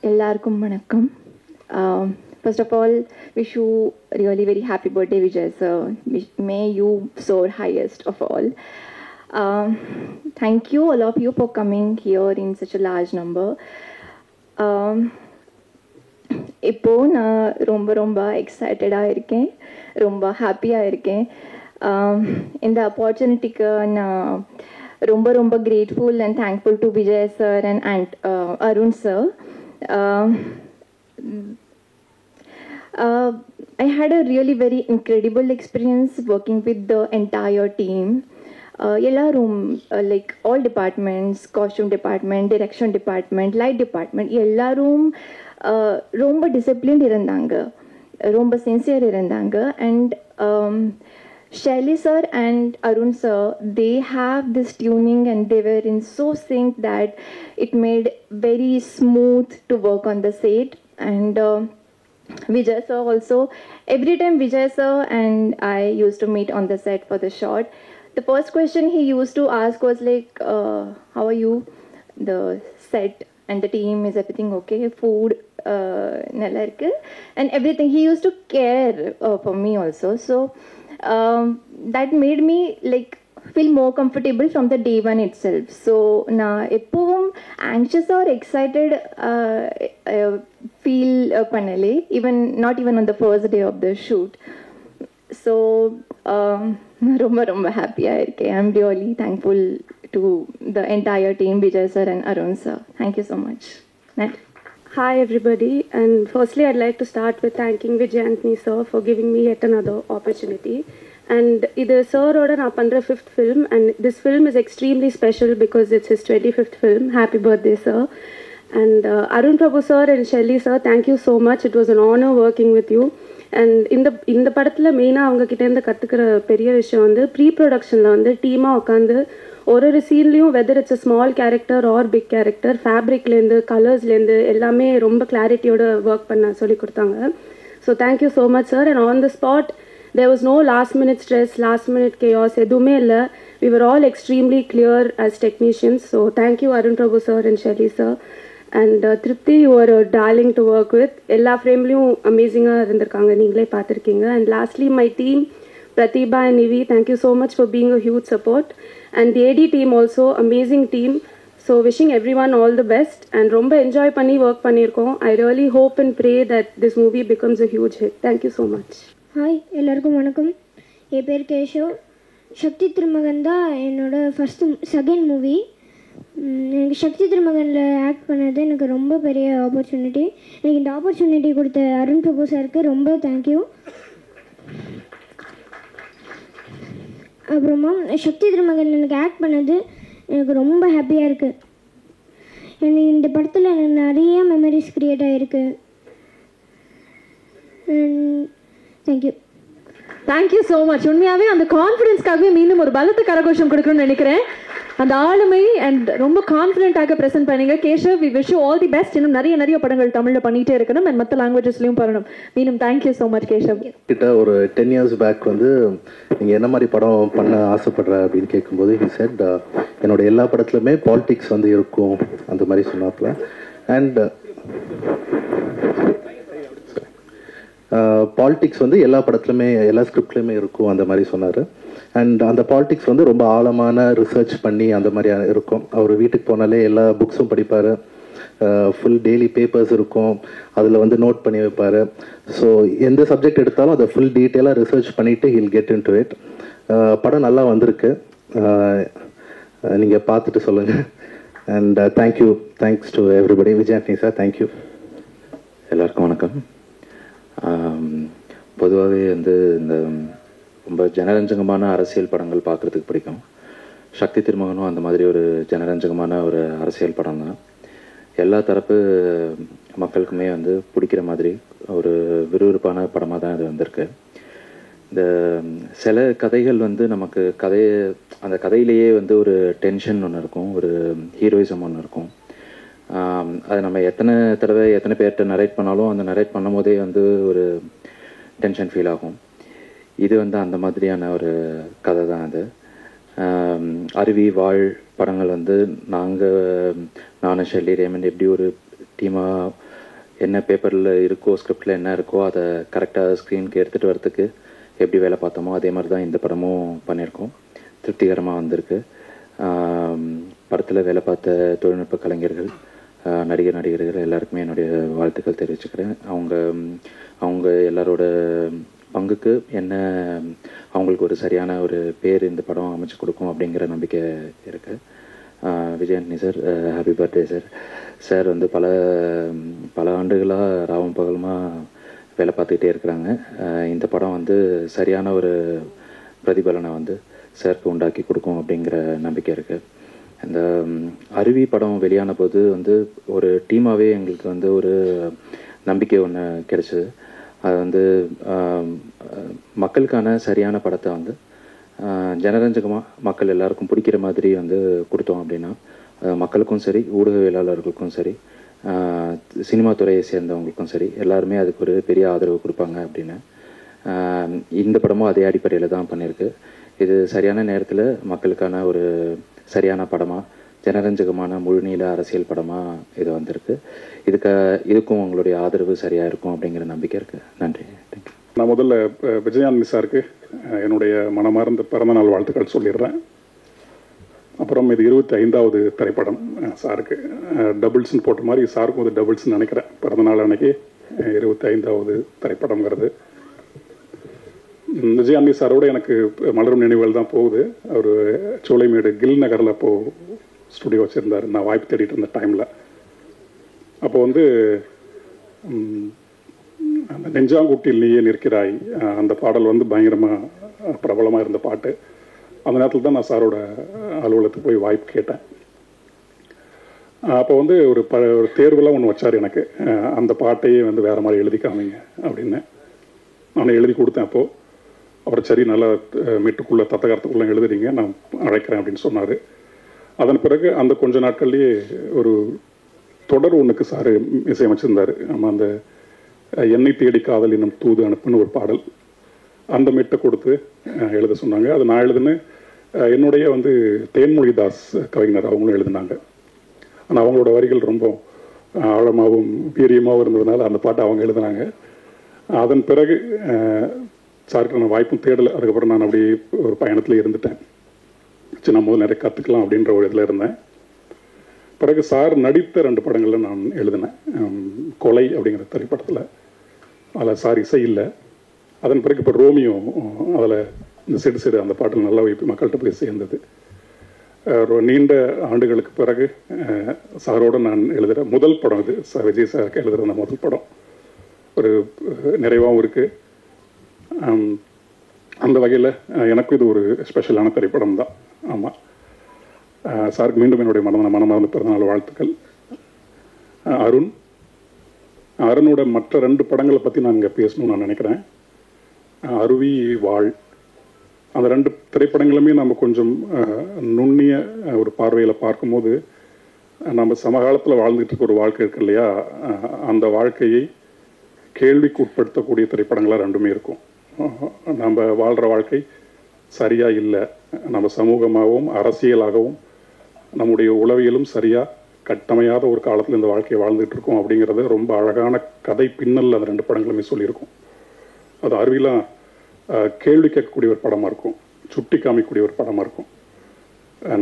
எல்லாருக்கும் வணக்கம். First of all, wish you really very happy birthday, Vijay sir. May you soar highest of all. Thank you all of you for coming here in such a large number. இப்போ நான் ரொம்ப எக்ஸைட்டடாக இருக்கேன், ரொம்ப ஹாப்பியாக இருக்கேன். இந்த ஆப்பர்ச்சுனிட்டிக்கு நான் ரொம்ப grateful and thankful to Vijay sir and Arun sir. I had a really very incredible experience working with the entire team. எல்லாரும் like all departments, costume department, direction department, light department, எல்லாரும் ரொம்ப disciplined இருந்தாங்க, ரொம்ப sincere இருந்தாங்க. And Shelly sir and Arun sir, they have this tuning and they were in so sync that it made very smooth to work on the set. And Vijay sir also, every time Vijay sir and I used to meet on the set for the shot, the first question he used to ask was like, how are you, the set and the team, is everything okay, food nalla irukku, and everything. He used to care for me also. So that made me like feel more comfortable from the day one itself. So na eppavum anxious or excited feel panale, even not even on the first day of the shoot. So ரொம்ப happy ah irukken. I'm really thankful to the entire team, Vijay sir and Arun sir. Thank you so much. Hi everybody, and firstly I'd like to start with thanking Vijay Anthony sir for giving me yet another opportunity. And idu sir oda na pandra 5th film, and this film is extremely special because it's his 25th film. Happy birthday sir. And Arun Prabhu sir and Shelly sir, thank you so much. It was an honor working with you. And இந்த படத்துல மெயினாக அவங்க கிட்ட இருந்து கற்றுக்கிற பெரிய விஷயம் வந்து ப்ரீ ப்ரொடக்ஷனில் வந்து டீமாக உட்காந்து ஒரு சீன்லேயும் whether it's a small character or big character, ஃபேப்ரிக்லேருந்து கலர்ஸ்லேருந்து எல்லாமே ரொம்ப கிளாரிட்டியோட ஒர்க் பண்ண சொல்லி கொடுத்தாங்க. So thank you so much sir. And on the spot there was no last minute stress, last minute chaos எதுவுமே இல்லை. We were all extremely clear as technicians. So thank you Arun Prabhu sir and Shelly sir. And Tripti, you are a darling to work with. எல்லா ஃப்ரேம்லேயும் அமேசிங்காக இருந்திருக்காங்க, நீங்களே பார்த்துருக்கீங்க. And lastly my team Pratibha and Nivi, thank you so much for being a huge support. And the AD team also, amazing team. So wishing everyone all the best. And romba enjoy panni work pannirkom. I really hope and pray that this movie becomes a huge hit. Thank you so much. Hi, எல்லாருக்கும் வணக்கம். என் பேர் கேஷவ். சக்தி திருமகன் தான் என்னோட second movie. எனக்கு சக்தி திருமகனில் act பண்ணது எனக்கு ரொம்ப பெரிய ஆப்பர்ச்சுனிட்டி. எனக்கு இந்த ஆப்பர்ச்சுனிட்டி கொடுத்த அருண் பிரபு சாருக்கு ரொம்ப தேங்க்யூ. அப்புறமா சக்தி திருமகன் எனக்கு ஆக்ட் பண்ணது எனக்கு ரொம்ப ஹாப்பியாக இருக்குது. எனக்கு இந்த படத்தில் எனக்கு நிறைய மெமரிஸ் க்ரியேட் ஆகிருக்கு. Thank you so much. உண்மையாகவே அந்த கான்ஃபிடென்ஸ்க்காகவே மீண்டும் ஒரு பலத்த கரகோஷம் கொடுக்கணும்னு நினைக்கிறேன். அந்த ஆளுமை அண்ட் ரொம்ப கான்ஃபிடென்ட்டாக ப்ரெசென்ட் பண்ணீங்க. Keshav, we wish you all the best. இன்னும் நிறைய படங்கள் தமிழில் பண்ணிகிட்டே இருக்கணும் அண்ட் மற்ற லாங்குவேஜஸ்லையும் பண்ணணும். மீண்டும் தேங்க்யூ ஸோ மச் கேஷவ். கிட்ட ஒரு 10 years பேக் வந்து நீங்கள் என்ன மாதிரி படம் பண்ண ஆசைப்படுற அப்படின்னு கேட்கும்போது ஹி செட் என்னோட எல்லா படத்துலையுமே பாலிடிக்ஸ் வந்து இருக்கும் அந்த மாதிரி சொன்னாப்புல. அண்ட் பாலிடிக்ஸ் வந்து எல்லா படத்துலையுமே எல்லா ஸ்கிரிப்ட்லேயுமே இருக்கும் அந்த மாதிரி சொன்னார். அண்ட் அந்த பாலிடிக்ஸ் வந்து ரொம்ப ஆழமான ரிசர்ச் பண்ணி அந்த மாதிரி இருக்கும். அவர் வீட்டுக்கு போனாலே எல்லா புக்ஸும் படிப்பார், ஃபுல் டெய்லி பேப்பர்ஸ் இருக்கும், அதில் வந்து நோட் பண்ணி வைப்பார். ஸோ எந்த சப்ஜெக்ட் எடுத்தாலும் அதை ஃபுல் டீட்டெயிலாக ரிசர்ச் பண்ணிவிட்டு he'll get in to it. படம் நல்லா வந்திருக்கு, நீங்கள் பார்த்துட்டு சொல்லுங்கள். And thanks to everybody. Vijay Antony sir, thank you. எல்லாருக்கும் வணக்கம். பொதுவாகவே வந்து இந்த ரொம்ப ஜனரஞ்சகமான அரசியல் படங்கள் பார்க்குறதுக்கு பிடிக்கும். சக்தி திருமகனும் அந்த மாதிரி ஒரு ஜனரஞ்சகமான ஒரு அரசியல் படம் தான். எல்லா தரப்பு மக்களுக்குமே வந்து பிடிக்கிற மாதிரி ஒரு விறுவிறுப்பான படமாக தான் இது வந்திருக்கு. இந்த சில கதைகள் வந்து நமக்கு அந்த கதையிலேயே வந்து ஒரு டென்ஷன் ஒன்று இருக்கும், ஒரு ஹீரோயிசம் ஒன்று இருக்கும். அதை நம்ம எத்தனை தடவை எத்தனை பேர்கிட்ட நரேட் பண்ணாலும் அந்த நரேட் பண்ணும் போதே வந்து ஒரு டென்ஷன் ஃபீல் ஆகும். இது வந்து அந்த மாதிரியான ஒரு கதை தான் அது. அருவி வாழ் படங்கள் வந்து நானும் ஷெல்லி ரேமண்ட் எப்படி ஒரு டீமாக என்ன பேப்பரில் இருக்கோ ஸ்கிரிப்டில் என்ன இருக்கோ அதை கரெக்டாக ஸ்க்ரீனுக்கு எடுத்துகிட்டு வரத்துக்கு எப்படி வேலை பார்த்தோமோ அதே மாதிரி தான் இந்த படமும் பண்ணியிருக்கோம். திருப்திகரமாக வந்திருக்கு. படத்தில் வேலை பார்த்த தொழில்நுட்ப கலைஞர்கள், நடிகர்கள் எல்லாருக்குமே என்னுடைய வாழ்த்துக்கள் தெரிவிச்சுக்கிறேன். அவங்க எல்லாரோட பங்குக்கு என்ன அவங்களுக்கு ஒரு சரியான ஒரு பேர் இந்த படம் அமைச்சு கொடுக்கும் அப்படிங்கிற நம்பிக்கை இருக்குது. Vijay Antony sir, happy birthday sir. Sir வந்து பல ஆண்டுகளாக ராவும் பகலுமாக வேலை பார்த்துக்கிட்டே இருக்கிறாங்க. இந்த படம் வந்து சரியான ஒரு பிரதிபலனை வந்து சாருக்கு உண்டாக்கி கொடுக்கும் அப்படிங்கிற நம்பிக்கை இருக்குது. இந்த அருவி படம் வெளியான போது வந்து ஒரு டீமாகவே எங்களுக்கு வந்து ஒரு நம்பிக்கை ஒன்று கிடைச்சிது. அது வந்து மக்களுக்கான சரியான படத்தை வந்து ஜனரஞ்சகமாக மக்கள் எல்லாருக்கும் பிடிக்கிற மாதிரி வந்து கொடுத்தோம் அப்படின்னா மக்களுக்கும் சரி, ஊடகவியலாளர்களுக்கும் சரி, சினிமா துறையை சேர்ந்தவங்களுக்கும் சரி எல்லாருமே அதுக்கு ஒரு பெரிய ஆதரவு கொடுப்பாங்க அப்படின்னு இந்த படமும் அதே அடிப்படையில் தான் பண்ணியிருக்கு. இது சரியான நேரத்தில் மக்களுக்கான ஒரு சரியான படமாக, ஜனரஞ்சகமான முழுநீள அரசியல் படமாக இது வந்திருக்கு. இதுக்கும் உங்களுடைய ஆதரவு சரியாக இருக்கும் அப்படிங்கிற நம்பிக்கை இருக்குது. நன்றி. தேங்க்யூ. நான் முதல்ல விஜயானந்தி சாருக்கு என்னுடைய மனமார்ந்த பிறந்தநாள் வாழ்த்துக்கள் சொல்லிடுறேன். அப்புறம் இது 25வது திரைப்படம் சாருக்கு. டபுள்ஸ்ன்னு போட்ட மாதிரி சாருக்கும் அது டபுள்ஸ்ன்னு நினைக்கிறேன். பிறந்தநாள் அன்னைக்கு 25வது திரைப்படம்ங்கிறது. விஜயானந்தி சாரோட எனக்கு மலரும் நினைவுகள் தான் போகுது. அவர் சோலைமேடு கில் நகரில் அப்போது ஸ்டுடியோ வச்சுருந்தார். நான் வாய்ப்பு தேடிட்டு இருந்த டைமில் அப்போ வந்து அந்த நெஞ்சாங்குட்டியில் நீயே நிற்கிறாய் அந்த பாடல் வந்து பயங்கரமாக பிரபலமாக இருந்த பாட்டு. அந்த நேரத்தில் தான் நான் சாரோட அலுவலகத்துக்கு போய் வாய்ப்பு கேட்டேன். அப்போ வந்து ஒரு தேர்வெல்லாம் ஒன்று வச்சார் எனக்கு. அந்த பாட்டையே வந்து வேறு மாதிரி எழுதி காமிங்க அப்படின்னு நான் எழுதி கொடுத்தேன். அப்போது அவர் சரி நல்லா மீட்டுக்குள்ளே தத்தகாரத்துக்குள்ளே எழுதுறீங்க, நான் அழைக்கிறேன் அப்படின்னு சொன்னார். அதன் பிறகு அந்த கொஞ்ச நாட்கள்லேயே ஒரு தொடர் ஒன்றுக்கு சார் இசையமைச்சிருந்தார். நம்ம அந்த என்னை தேடி காதல் இன்னும் தூது அனுப்புன்னு ஒரு பாடல், அந்த மீட்டை கொடுத்து எழுத சொன்னாங்க. அது நான் எழுதுன்னு என்னுடைய வந்து தேன்மொழிதாஸ் கவிஞர் அவங்களும் எழுதினாங்க. ஆனால் அவங்களோட வரிகள் ரொம்ப ஆழமாகவும் வீரியமாகவும் இருந்ததுனால அந்த பாட்டை அவங்க எழுதினாங்க. அதன் பிறகு சாருக்கு நான் வாய்ப்பும் தேடலை. அதுக்கப்புறம் நான் அப்படி ஒரு பயணத்தில் இருந்துட்டேன். சின்ன போது நிறைய கற்றுக்கலாம் அப்படின்ற ஒரு இதில் இருந்தேன். பிறகு சார் நடித்த 2 படங்களில் நான் எழுதினேன். கொலை அப்படிங்கிற திரைப்படத்தில் அதில் சார் இசை இல்லை. அதன் பிறகு இப்போ ரோமியோ அதில் இந்த சிறு அந்த பாட்டில் நல்லா மக்கள்கிட்ட போய் சேர்ந்தது. நீண்ட ஆண்டுகளுக்கு பிறகு சாரோடு நான் எழுதுகிற முதல் படம் இது. விஜய் சாருக்கு எழுதுகிற அந்த முதல் படம் ஒரு நிறைவாகவும் இருக்குது. அந்த வகையில் எனக்கும் இது ஒரு ஸ்பெஷலான திரைப்படம் தான். ஆமாம், சாருக்கு மீண்டும் என்னுடைய மனமார்ந்த பிறந்தநாள் வாழ்த்துக்கள். அருணோட மற்ற 2 படங்களை பற்றி நான் இங்கே பேசணும்னு நான் நினைக்கிறேன். அருவி, வாழ், அந்த 2 திரைப்படங்களுமே நம்ம கொஞ்சம் நுண்ணிய ஒரு பார்வையில் பார்க்கும்போது நம்ம சமகாலத்தில் வாழ்ந்துட்டு இருக்க ஒரு வாழ்க்கை இருக்கு இல்லையா, அந்த வாழ்க்கையை கேள்விக்கு உட்படுத்தக்கூடிய திரைப்படங்களாக 2மே இருக்கும். நம்ம வாழ்கிற வாழ்க்கை சரியாக இல்லை, நம்ம சமூகமாகவும் அரசியலாகவும் நம்முடைய உளவியலும் சரியாக கட்டமையாத ஒரு காலத்தில் இந்த வாழ்க்கையை வாழ்ந்துட்டு இருக்கோம் அப்படிங்கிறது ரொம்ப அழகான கதை பின்னல் அந்த 2 படங்களுமே சொல்லியிருக்கும். அது அருவிலாம் கேள்வி கேட்கக்கூடிய ஒரு படமாக இருக்கும், சுட்டி காமிக்கக்கூடிய ஒரு படமாக இருக்கும்.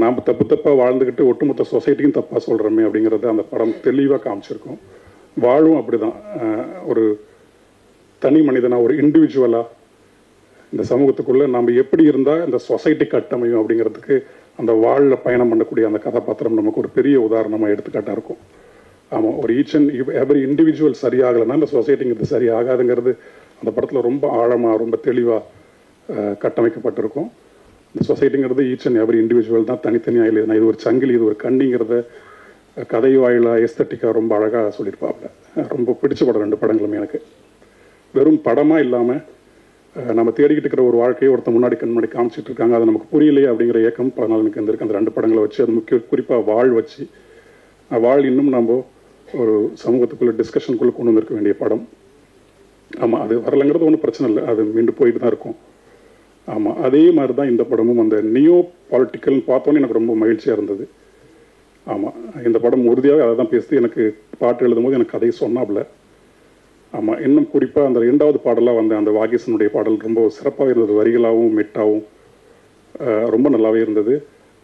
நாம் தப்பாக வாழ்ந்துக்கிட்டு ஒட்டுமொத்த சொசைட்டியும் தப்பாக சொல்கிறோமே அப்படிங்கிறத அந்த படம் தெளிவாக காமிச்சிருக்கும். வாழும் அப்படி தான், ஒரு தனி மனிதனாக, ஒரு இண்டிவிஜுவலாக இந்த சமூகத்துக்குள்ளே நம்ம எப்படி இருந்தால் இந்த சொசைட்டி கட்டமையும் அப்படிங்கிறதுக்கு அந்த வாழில் பயணம் பண்ணக்கூடிய அந்த கதாபாத்திரம் நமக்கு ஒரு பெரிய உதாரணமாக எடுத்துக்காட்டாக இருக்கும். ஆமாம், ஒரு ஈச் அண்ட் எவரி இண்டிவிஜுவல் சரியாகலைன்னா இந்த சொசைட்டிங்கிறது சரியாகாதுங்கிறது அந்த படத்தில் ரொம்ப ஆழமாக ரொம்ப தெளிவாக கட்டமைக்கப்பட்டிருக்கும். இந்த சொசைட்டிங்கிறது ஈச் அண்ட் எவரி இண்டிவிஜுவல் தான் தனித்தனியாக இல்லை, இது ஒரு சங்கிலி, இது ஒரு கண்ணிங்கிறத கதை வாயிலாக எஸ்தட்டிக்காக ரொம்ப அழகாக சொல்லியிருப்பாங்க. ரொம்ப பிடிச்ச படம் 2 படங்களுமே எனக்கு. வெறும் படமாக இல்லாமல் நம்ம தேடிக்கிட்டு இருக்கிற ஒரு வாழ்க்கையை ஒருத்தர் முன்னாடி காமிச்சிட்டு இருக்காங்க, அது நமக்கு புரியலையே அப்படிங்கிற ஏக்கம் பல நாள் எனக்கு இருந்திருக்கு. அந்த 2 படங்களை வச்சு, அது குறிப்பாக வாழ் வச்சு, வாழ் இன்னும் நம்ம ஒரு சமூகத்துக்குள்ளே டிஸ்கஷனுக்குள்ளே கொண்டு வந்திருக்க வேண்டிய படம். ஆமாம், அது வரலைங்கிறது ஒன்றும் பிரச்சனை இல்லை, அது மீண்டும் போயிட்டு தான் இருக்கும். ஆமாம், அதே மாதிரி தான் இந்த படமும் அந்த நியோ பாலிட்டிக்கல்னு பார்த்தோன்னே எனக்கு ரொம்ப மகிழ்ச்சியாக இருந்தது. ஆமாம், இந்த படம் உறுதியாக அதை தான் பேசுது. எனக்கு பாட்டு எழுதும் போது எனக்கு கதையை சொன்னாப்புல ஆமாம், இன்னும் குறிப்பாக அந்த 2வது பாடலாக வந்த அந்த வாகீசனுடைய பாடல் ரொம்ப சிறப்பாக இருந்தது. வரிகளாகவும் மெட்டாகவும் ரொம்ப நல்லாவே இருந்தது.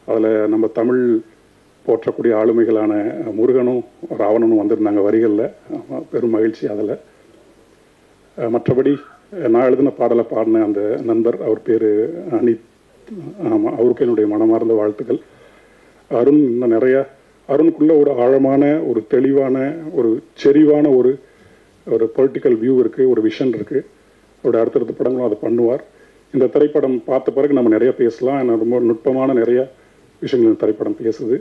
அதில் நம்ம தமிழ் போற்றக்கூடிய ஆளுமைகளான முருகனும் ராவணனும் வந்திருந்தாங்க வரிகளில். பெரும் மகிழ்ச்சி அதில். மற்றபடி நான் எழுதின பாடலை பாடின அந்த நண்பர், அவர் பேர் அனித். ஆமாம், அவருக்கு என்னுடைய மனமார்ந்த வாழ்த்துக்கள். அருண் இன்னும் நிறையா, அருணுக்குள்ளே ஒரு ஆழமான, ஒரு தெளிவான, ஒரு செறிவான ஒரு பொலிட்டிக்கல் வியூ இருக்குது, ஒரு விஷன் இருக்குது. அவருடைய அடுத்தடுத்த படங்களும் அதை பண்ணுவார். இந்த திரைப்படம் பார்த்த பிறகு நம்ம நிறையா பேசலாம். ஏன்னா ரொம்ப நுட்பமான நிறையா விஷயங்கள் இந்த திரைப்படம் பேசுது.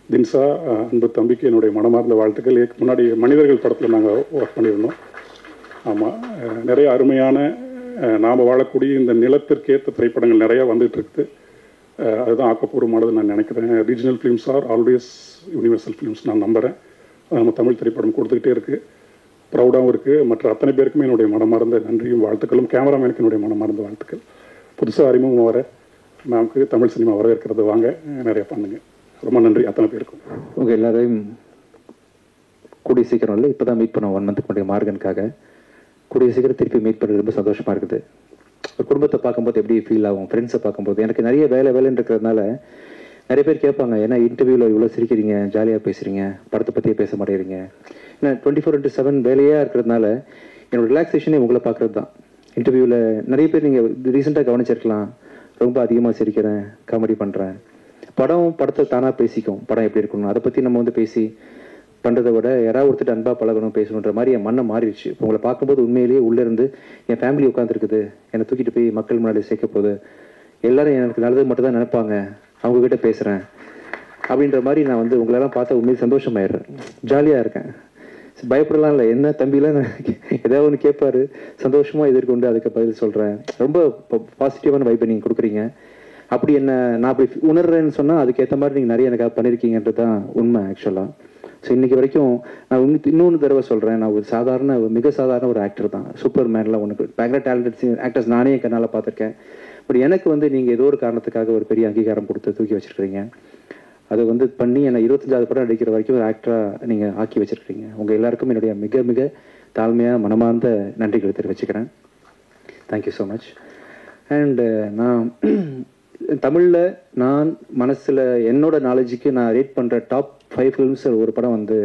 தின்சா, அன்பு தம்பிக்கு என்னுடைய மனமார்ந்த வாழ்த்துக்கள். முன்னாடி மனிதர்கள் படத்தில் நாங்கள் ஒர்க் பண்ணியிருந்தோம். ஆமாம், நிறைய அருமையான நாம் வாழக்கூடிய இந்த நிலத்திற்கேற்ற திரைப்படங்கள் நிறையா வந்துட்டுருக்குது. அதுதான் ஆக்கப்பூர்வமானது நான் நினைக்கிறேன். Regional films are always universal films நான் நம்புகிறேன். நம்ம தமிழ் திரைப்படம் கொடுத்துக்கிட்டே இருக்குது, ப்ரௌடாகவும் இருக்குது. மற்ற அத்தனை பேருக்குமே என்னுடைய மனமார்ந்த நன்றியும் வாழ்த்துக்களும். கேமராமேனுக்கு என்னுடைய மனமார்ந்த வாழ்த்துக்கள். புதுசாக அறிமுகம் வர நமக்கு தமிழ் சினிமா வரவேற்கிறது. வாங்க, நிறையா பண்ணுங்க. ரொம்ப நன்றி அத்தனை பேருக்கும். உங்கள் எல்லாரையும் கூடிய சீக்கிரம் இல்லை, இப்போ தான் மீட் பண்ணோம் 1 மந்த்துக்கு முன்னாடி மார்கனுக்காக. கூடிய சீக்கிரம் திருப்பி மீட் பண்ணுறது ரொம்ப சந்தோஷமாக இருக்குது. ஒரு குடும்பத்தை பார்க்கும்போது எப்படி ஃபீல் ஆகும், ஃப்ரெண்ட்ஸை பார்க்கும்போது. எனக்கு நிறைய வேலைன்னு இருக்கிறதுனால நிறைய பேர் கேட்பாங்க, ஏன்னா இன்டர்வியூவில் இவ்வளோ சிரிக்கிறீங்க, ஜாலியாக பேசுகிறீங்க, படத்தை பற்றியே பேச மாட்டேங்கிறீங்க. ஏன்னா 24/7 வேலையாக இருக்கிறதுனால என்னோட ரிலாக்ஸேஷனே உங்களை பார்க்குறது தான். இன்டர்வியூவில் நிறைய பேர் நீங்கள் ரீசெண்டாக கவனிச்சிருக்கலாம், ரொம்ப அதிகமாக சிரிக்கிறேன், காமெடி பண்ணுறேன். படத்தை தானாக பேசிக்கும், படம் எப்படி இருக்கணும் அதை பற்றி நம்ம வந்து பேசி பண்ணுறதை விட யாராவது ஒருத்தர் அன்பாக பழகணும், பேசணுன்ற மாதிரி என் மண்ணை மாறிடுச்சு. இப்போ உங்களை பார்க்கும்போது உண்மையிலேயே உள்ளேருந்து என் ஃபேமிலி உட்காந்துருக்குது, என்னை தூக்கிட்டு போய் மக்கள் முன்னாடி சேர்க்க போகுது, எல்லோரும் எனக்கு நல்லது மட்டும் தான் நினைப்பாங்க, அவங்கக்கிட்ட பேசுகிறேன் அப்படின்ற மாதிரி நான் வந்து உங்களெல்லாம் பார்த்தா உண்மையை சந்தோஷமாயிடுறேன், ஜாலியாக இருக்கேன். பயப்படலாம் இல்லை, என்ன தம்பிலாம் ஏதாவது ஒன்று கேட்பாரு, சந்தோஷமாக எதிர்கொண்டு அதுக்கு பதில் சொல்கிறேன். ரொம்ப பாசிட்டிவான வைப்பை நீங்கள் கொடுக்குறீங்க. அப்படி என்ன நான் அப்படி உணர்றேன்னு சொன்னால் அதுக்கேற்ற மாதிரி நீங்கள் நிறைய எனக்காக பண்ணியிருக்கீங்கன்றது தான் உண்மை ஆக்சுவலாக. ஸோ இன்றைக்கி வரைக்கும் நான் இன்னொன்று தடவை சொல்கிறேன், நான் ஒரு மிக சாதாரண ஒரு ஆக்டர் தான். சூப்பர் மேன்லாம் ஒன்று பயங்கர டேலண்டட் ஆக்டர்ஸ் நானே என் கண்ணால் பார்த்துருக்கேன். பட் எனக்கு வந்து நீங்கள் ஏதோ ஒரு காரணத்துக்காக ஒரு பெரிய அங்கீகாரம் கொடுத்து தூக்கி வச்சுருக்கிறீங்க. அதை வந்து பண்ணி என்னை 25வது படம் நடிக்கிற வரைக்கும் ஒரு ஆக்டராக நீங்கள் ஆக்கி வச்சுருக்கிறீங்க. உங்கள் எல்லாருக்கும் என்னுடைய மிக மிக தாழ்மையாக மனமார்ந்த நன்றிகளை தெரிவிச்சுக்கிறேன். Thank you so much. அண்டு நான் தமிழில் நான் மனசில் என்னோட நாலேஜுக்கு நான் ரேட் பண்ணுற டாப் 5 ஃபிலிம்ஸ் ஒரு படம் வந்து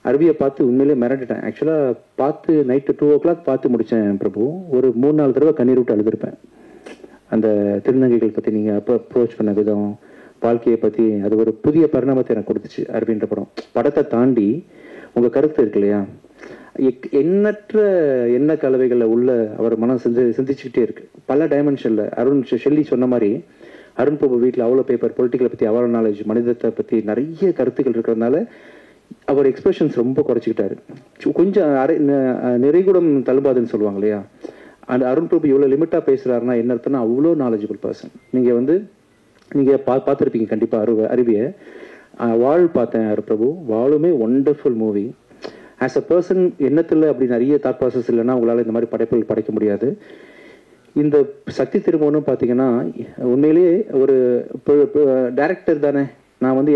அருவியை பார்த்து உண்மையிலே மிரண்டுட்டேன். ஆக்சுவலாக பார்த்து நைட்டு 2 o'clock பார்த்து முடித்தேன் பிரபு. ஒரு 3-4 தடவை கண்ணீர் விட்டு அழுதுருப்பேன். அந்த திருநங்கைகள் பற்றி நீங்கள் அப்போ அப்ரோச் பண்ண விதம், வாழ்க்கையை பற்றி, அது ஒரு புதிய பரிணாமத்தை எனக்கு கொடுத்துச்சு அருவின்ற படம். படத்தை தாண்டி உங்கள் கருத்து இருக்கு இல்லையா, எண்ணற்ற எண்ண கலவைகளில் உள்ள அவர் மனம் சிந்திச்சுக்கிட்டே இருக்கு பல டைமென்ஷனில். அருண் ஷெல்லி சொன்ன மாதிரி அருண் பிரபு வீட்டில் அவ்வளோ பேப்பர், பொலிட்டிக்கலை பற்றி அவ்வளோ நாலேஜ், மனிதத்தை பற்றி நிறைய கருத்துக்கள் இருக்கிறதுனால அவர் எக்ஸ்பிரஷன்ஸ் ரொம்ப குறைச்சிக்கிட்டாரு. கொஞ்சம் நிறைகுடம் தழும்பாதுன்னு சொல்லுவாங்க இல்லையா, அந்த அருண் பிரபு இவ்வளோ லிமிட்டாக பேசுகிறாருன்னா என்ன அர்த்தம்னா அவ்வளோ நாலேஜபிள் பர்சன். நீங்கள் பார்த்துருப்பீங்க கண்டிப்பாக அருவியை. வாழ் பார்த்தேன் பிரபு, வாழுமே wonderful movie. As a person எண்ணத்தில் அப்படி நிறைய தாட் ப்ராசஸ் இல்லைன்னா உங்களால் இந்த மாதிரி படைப்புகள் படைக்க முடியாது. இந்த சக்தி திருமணம் பார்த்தீங்கன்னா உண்மையிலேயே ஒரு டைரக்டர் தானே, நான் வந்து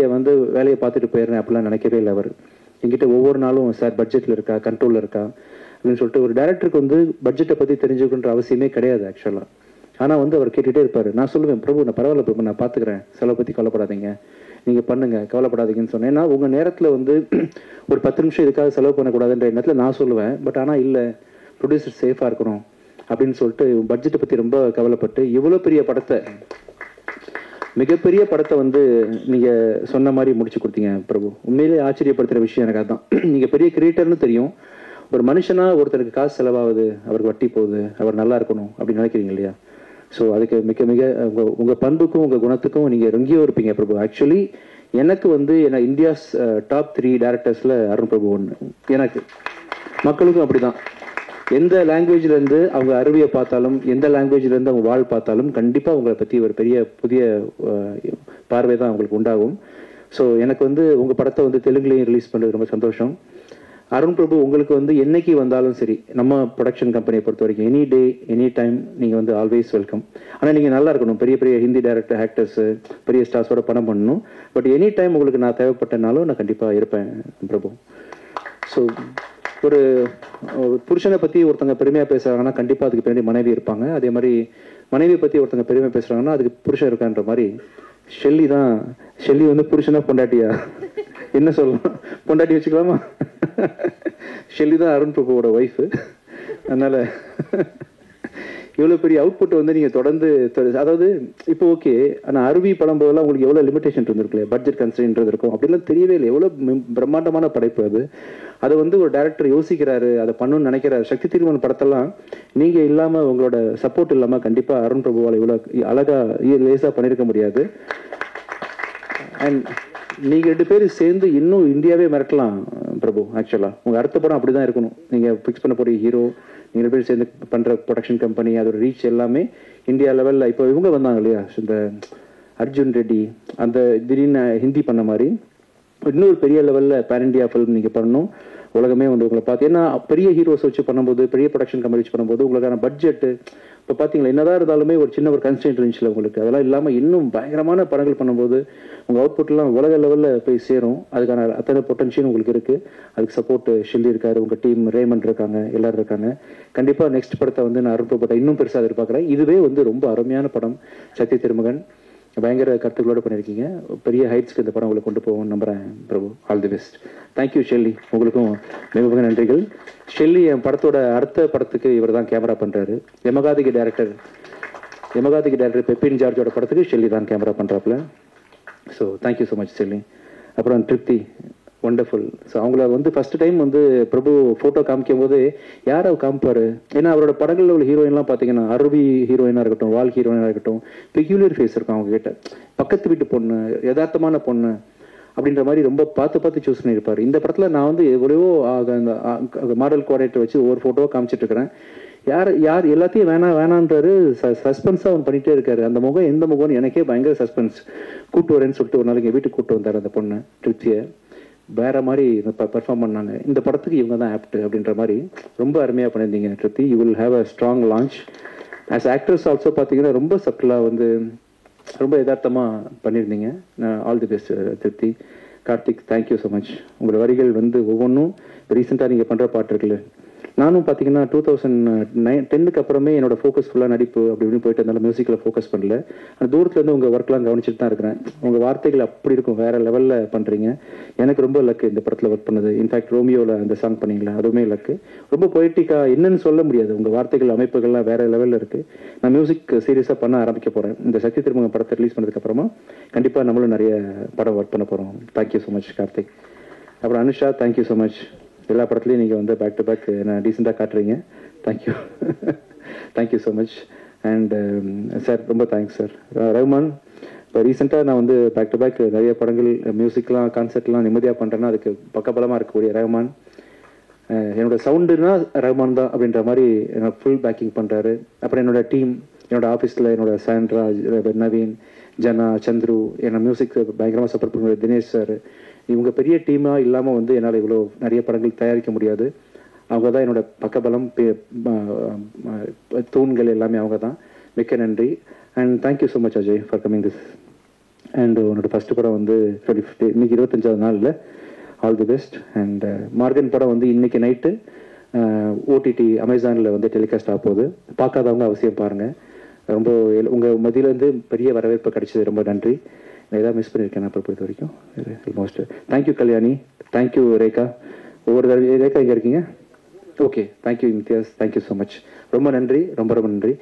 வேலையை பார்த்துட்டு போயிடுறேன் அப்படிலாம் நினைக்கவே இல்லை. அவர் என்கிட்ட ஒவ்வொரு நாளும் சார் பட்ஜெட்டில் இருக்கா, கண்ட்ரோலில் இருக்கா அப்படின்னு சொல்லிட்டு ஒரு டைரக்டருக்கு வந்து பட்ஜெட்டை பற்றி தெரிஞ்சுக்கணுன்ற அவசியமே கிடையாது ஆக்சுவலாக. ஆனால் வந்து அவர் கேட்டுகிட்டே இருப்பார். நான் சொல்லுவேன், பிரபு நான் பரவாயில்ல பிரபு, நான் பார்த்துக்கிறேன், செலவை பற்றி கவலைப்படாதீங்க, நீங்கள் பண்ணுங்கள், கவலைப்படாதீங்கன்னு சொன்னேன். ஏன்னா உங்கள் நேரத்தில் வந்து ஒரு 10 நிமிஷம் இதுக்காக செலவு பண்ணக்கூடாதுன்ற எண்ணத்தில் நான் சொல்லுவேன். பட் ஆனால் இல்லை, ப்ரொடியூசர் சேஃபாக இருக்கணும் அப்படின்னு சொல்லிட்டு பட்ஜெட்டை பற்றி ரொம்ப கவலைப்பட்டு இவ்வளோ பெரிய படத்தை, மிகப்பெரிய படத்தை வந்து நீங்கள் சொன்ன மாதிரி முடிச்சு கொடுத்தீங்க பிரபு. உண்மையிலே ஆச்சரியப்படுத்துகிற விஷயம் எனக்கு அதுதான். நீங்கள் பெரிய கிரியேட்டர்னு தெரியும், ஒரு மனுஷனாக ஒருத்தருக்கு காசு செலவாகுது, அவருக்கு வட்டி போகுது, அவர் நல்லா இருக்கணும் அப்படின்னு நினைக்கிறீங்க இல்லையா. ஸோ அதுக்கு மிக மிக உங்கள் பண்புக்கும் உங்கள் குணத்துக்கும் நீங்கள் எங்கேயோ இருப்பீங்க பிரபு. ஆக்சுவலி எனக்கு வந்து என்ன இந்தியாஸ் டாப் 3 டேரக்டர்ஸில் அருண் பிரபு ஒன்று. எனக்கு மக்களுக்கும் அப்படி தான். எந்த லாங்குவேஜ்லேருந்து அவங்க அருவியை பார்த்தாலும், எந்த லாங்குவேஜ்லேருந்து அவங்க வாழ் பார்த்தாலும் கண்டிப்பாக உங்களை பற்றி ஒரு பெரிய புதிய பார்வை தான் அவங்களுக்கு உண்டாகும். ஸோ எனக்கு வந்து உங்கள் படத்தை வந்து தெலுங்குலேயும் ரிலீஸ் பண்ணுறது ரொம்ப சந்தோஷம். அருண் பிரபு உங்களுக்கு வந்து என்னைக்கு வந்தாலும் சரி, நம்ம ப்ரொடக்ஷன் கம்பெனியை பொறுத்த வரைக்கும் எனி டே எனி டைம் நீங்கள் வந்து ஆல்வேஸ் வெல்கம். ஆனால் நீங்கள் நல்லா இருக்கணும், பெரிய பெரிய ஹிந்தி டைரக்டர், ஆக்டர்ஸு, பெரிய ஸ்டார்ஸோட படம் பண்ணணும். பட் எனி டைம் உங்களுக்கு நான் தேவைப்பட்டனாலும் நான் கண்டிப்பாக இருப்பேன் பிரபு. ஸோ ஒரு புருஷனை பற்றி ஒருத்தங்க பெருமையாக பேசுகிறாங்கன்னா கண்டிப்பாக அதுக்கு பின்னாடி மனைவி இருப்பாங்க. அதே மாதிரி மனைவியை பற்றி ஒருத்தங்க பெருமையாக பேசுகிறாங்கன்னா அதுக்கு புருஷன் இருக்கான்ற மாதிரி ஷெல்லி வந்து புருஷனா பொண்டாட்டியா என்ன சொல்லலாம், பொண்டாட்டி வச்சுக்கலாமா? ஷெல்லி தான் அருண் பிரபுவோட ஒய்ஃபு. அதனால் இவ்வளோ பெரிய அவுட்புட் வந்து நீங்கள் தொடர்ந்து அதாவது இப்போ ஓகே, ஆனால் அருவி படம் போதெல்லாம் உங்களுக்கு எவ்வளோ லிமிடேஷன் இருந்திருக்குல்ல, பட்ஜெட் கன்ஸ்ட்ரெயின்ட் இருக்கும், அப்படிலாம் தெரியவே இல்லை. எவ்வளோ பிரம்மாண்டமான படைப்பு அது. அதை வந்து ஒரு டைரக்டர் யோசிக்கிறாரு, அதை பண்ணணும்னு நினைக்கிறாரு. சக்தி திருமகன் படத்தெல்லாம் நீங்கள் இல்லாமல், உங்களோட சப்போர்ட் இல்லாமல் கண்டிப்பாக அருண் பிரபுவால் இவ்வளோ அழகாக லேசாக பண்ணியிருக்க முடியாது. அண்ட் நீங்கள் 2 பேரும் சேர்ந்து இன்னும் இந்தியாவே மிரட்டலாம் பிரபு. ஆக்சுவலாக உங்கள் அடுத்த படம் அப்படி தான் இருக்கணும். நீங்கள் ஃபிக்ஸ் பண்ண போகிற ஹீரோ, நீங்கள் 2 பேரும் சேர்ந்து பண்ணுற ப்ரொடக்ஷன் கம்பெனி, அதோட ரீச் எல்லாமே இந்தியா லெவலில். இப்போ இவங்க வந்தாங்க இல்லையா, இந்த அர்ஜுன் ரெட்டி, அந்த திடீர்னு ஹிந்தி பண்ண மாதிரி இன்னொரு பெரிய லெவலில் பேன் இண்டியா ஃபிலிம் நீங்கள் பண்ணணும். உலகமே வந்து உங்களை பார்த்து, ஏன்னா பெரிய ஹீரோஸ் வச்சு பண்ணும்போது, பெரிய ப்ரொடக்ஷன் கம்பெனி வச்சு பண்ணும்போது உங்களுக்கான பட்ஜெட்டு இப்போ பார்த்தீங்களா என்னதான் இருந்தாலுமே ஒரு சின்ன ஒரு கன்ஸ்டன்ட் இருந்துச்சுல உங்களுக்கு. அதெல்லாம் இல்லாமல் இன்னும் பயங்கரமான படங்கள் பண்ணும்போது உங்கள் அவுட்புட்லாம் உலக லெவலில் போய் சேரும். அதுக்கான அத்தனை பொட்டன்ஷியல் உங்களுக்கு இருக்குது. அதுக்கு சப்போர்ட் ஷெல்லி இருக்காரு, உங்கள் டீம் ரேமண்ட் இருக்காங்க, எல்லாரும் இருக்காங்க. கண்டிப்பாக நெக்ஸ்ட் படத்தை வந்து நான் அருண் படத்தை இன்னும் பெருசாக எதிர்பார்க்குறேன். இதுவே வந்து ரொம்ப அருமையான படம். சக்தி திருமகன் பயங்கர கருத்துக்களோடு பண்ணியிருக்கீங்க. பெரிய ஹைட்ஸ்க்கு இந்த படம் உங்களை கொண்டு போவோம் நம்புகிறேன் Prabhu. All the best. Thank you Shelly, உங்களுக்கும் மிக மிக நன்றிகள். ஷெல்லி என் படத்தோட அடுத்த படத்துக்கு இவர் தான் கேமரா பண்ணுறாரு. யமகாதிகி டைரக்டர் பெப்பின் ஜார்ஜோட படத்துக்கு ஷெல்லி தான் கேமரா பண்ணுறாப்புல. So thank you so much Shelly. அப்புறம் திருப்தி, ஒண்டர்ஃபுல். ஸோ அவங்கள வந்து ஃபஸ்ட்டு டைம் வந்து பிரபு ஃபோட்டோ காமிக்கும் போது யார் அவர் காமிப்பார்? ஏன்னா அவரோட படங்களில் உள்ள ஹீரோயின்லாம் பார்த்தீங்கன்னா அருவி ஹீரோயினாக இருக்கட்டும், வால் ஹீரோயினாக இருக்கட்டும், பெக்யூலியர் ஃபேஸ் இருக்கும் அவங்க கிட்ட. பக்கத்து வீட்டு பொண்ணு, யதார்த்தமான பொண்ணு அப்படின்ற மாதிரி ரொம்ப பார்த்து சூஸ் பண்ணியிருப்பார். இந்த படத்தில் நான் வந்து எவ்வளவோ அந்த மாடல் கோஆர்டினேட்டர் வச்சு ஒவ்வொரு ஃபோட்டோவாக காமிச்சிட்டு இருக்கிறேன். யார் எல்லாத்தையும் வேணான்றாரு. சஸ்பென்ஸாக அவன் பண்ணிகிட்டே இருக்காரு. அந்த முகம் எந்த முகம்னு எனக்கே பயங்கர சஸ்பென்ஸ். கூப்பிட்டு வரேன்னு சொல்லிட்டு ஒரு நாளைக்கு வீட்டுக்கு கூப்பிட்டு வந்தார் அந்த பொண்ணு திருப்தியை. வேற மாதிரி பெர்ஃபார்ம் பண்ணாங்க. இந்த படத்துக்கு இவங்க தான் ஆப்ட் அப்படின்ற மாதிரி ரொம்ப அருமையாக பண்ணியிருந்தீங்க திருப்தி. You will have a strong launch. As actress also பார்த்தீங்கன்னா ரொம்ப சட்டிலாக வந்து ரொம்ப யதார்த்தமாக பண்ணியிருந்தீங்க. ஆல் தி பெஸ்ட் திருப்தி. Karthik, thank you so much. உங்களோட வரிகள் வந்து ஒவ்வொன்றும் ரீசெண்டாக நீங்கள் பண்ணுற பாட்டு இருக்குல்ல, நானும் பார்த்தீங்கன்னா 2010க்கு அப்புறமே என்னோட ஃபோக்கஸ் ஃபுல்லாக நடிப்பு அப்படி இப்படின்னு போயிட்டு இருந்தாலும் மியூசிக்கில் ஃபோக்கஸ் பண்ணல. அந்த தூரத்துலேருந்து உங்கள் ஒர்க்லாம் கவனிச்சுட்டு தான் இருக்கிறேன். உங்கள் வார்த்தைகள் அப்படி இருக்கும், வேறு லெவலில் பண்ணுறீங்க. எனக்கு ரொம்ப லக்கு இந்த படத்தில் ஒர்க் பண்ணது. இன்ஃபேக்ட் ரோமியோவில் அந்த சாங் பண்ணிங்களா, அதுவுமே லக்கு. ரொம்ப பொய்ட்டிக்காக என்னன்னு சொல்ல முடியாது. உங்கள் வார்த்தைகள் அமைப்புகள்லாம் வேறு லெவலில் இருக்குது. நான் மியூசிக் சீரியஸாக பண்ண ஆரம்பிக்க போகிறேன். இந்த சக்தி திருமகன் படத்தை ரிலீஸ் பண்ணதுக்கப்புறமா கண்டிப்பாக நம்மளும் நிறைய படம் ஒர்க் பண்ண போகிறோம். Thank you so much Karthik. அப்புறம் அனுஷா, தேங்க்யூ ஸோ மச். எல்லா படத்துலையும் நீங்கள் வந்து பேக் டு பேக் நான் டீசெண்டாக காட்டுறீங்க. Thank you thank you so much. And sir ரொம்ப தேங்க்ஸ் சார். ரஹ்மான், இப்போ ரீசெண்டாக நான் வந்து பேக் டு பேக் நிறைய படங்கள் மியூசிக்லாம் கான்சர்ட்லாம் நிம்மதியாக பண்ணுறேன்னா அதுக்கு பக்கபலமாக இருக்கக்கூடிய ரஹ்மான். என்னோட சவுண்டுனா ரஹ்மான் தான் அப்படின்ற மாதிரி என்னோட ஃபுல் பேக்கிங் பண்ணுறாரு. அப்புறம் என்னோட டீம், என்னோட ஆஃபீஸில் என்னோட சாண்ட்ரா, நவீன், ஜனா, சந்துரு, என்னோட மியூசிக் பயங்கரமாக சப்போர்ட் பண்ணுற தினேஷ் சார். இவங்க பெரிய டீமாக இல்லாமல் வந்து என்னால் இவ்வளோ நிறைய படங்கள் தயாரிக்க முடியாது. அவங்க தான் என்னோட பக்கபலம், தூண்கள் எல்லாமே அவங்க தான். மிக்க நன்றி. And thank you so much Ajay for coming this. And உன்னோட ஃபஸ்ட்டு படம் வந்து இன்னைக்கு 25வது நாளில். All the best. And Morgan படம் வந்து இன்னைக்கு நைட்டு ஓடிடி அமேசானில் வந்து டெலிகாஸ்ட் ஆக போகுது. பார்க்காதவங்க அவசியம் பாருங்கள். ரொம்ப உங்கள் மத்தியிலேருந்து பெரிய வரவேற்பு கிடைச்சது. ரொம்ப நன்றி. நான் எதாவது மிஸ் பண்ணியிருக்கேன் நான் பொறுத்த வரைக்கும் almost. Thank you Kalyani, thank you Rekha. ஒவ்வொரு ரேகா இங்கே இருக்கீங்க. Okay, thank you Imtiaz, thank you so much. ரொம்ப நன்றி, ரொம்ப ரொம்ப நன்றி.